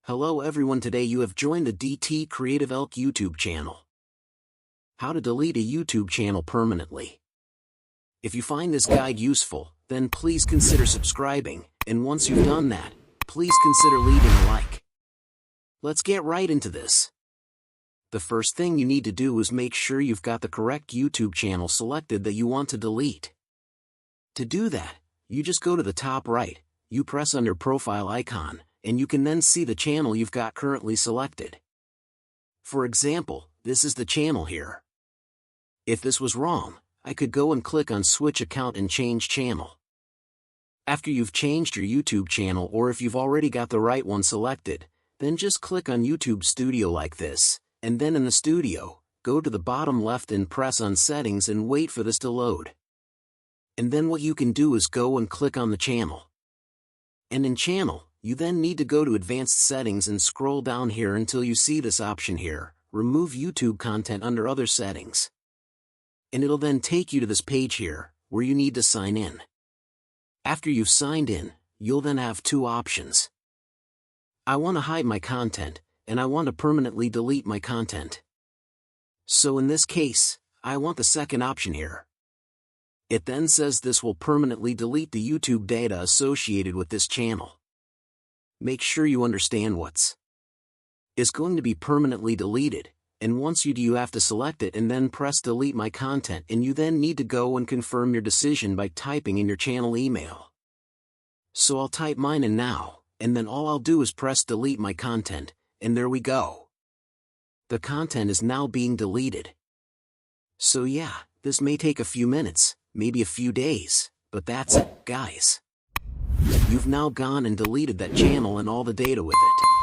Hello everyone, today you have joined the CREATIVELK YouTube channel. How to delete a YouTube channel permanently. If you find this guide useful, then please consider subscribing, and once you've done that, please consider leaving a like. Let's get right into this. The first thing you need to do is make sure you've got the correct YouTube channel selected that you want to delete. To do that, you just go to the top right, you press on your profile icon, and you can then see the channel you've got currently selected. For example, this is the channel here. If this was wrong, I could go and click on Switch Account and change channel. After you've changed your YouTube channel, or if you've already got the right one selected, then just click on YouTube Studio like this, and then in the studio, go to the bottom left and press on Settings and wait for this to load. And then what you can do is go and click on the channel. And in channel, you then need to go to Advanced Settings and scroll down here until you see this option here, Remove YouTube Content under Other Settings. And it'll then take you to this page here, where you need to sign in. After you've signed in, you'll then have two options. I want to hide my content, and I want to permanently delete my content. So in this case, I want the second option here. It then says this will permanently delete the YouTube data associated with this channel. Make sure you understand what's going to be permanently deleted, and once you do, you have to select it and then press delete my content, and you then need to go and confirm your decision by typing in your channel email. So I'll type mine in now, and then all I'll do is press delete my content, and there we go. The content is now being deleted. So yeah, this may take a few minutes, maybe a few days, but that's it, guys. You've now gone and deleted that channel and all the data with it.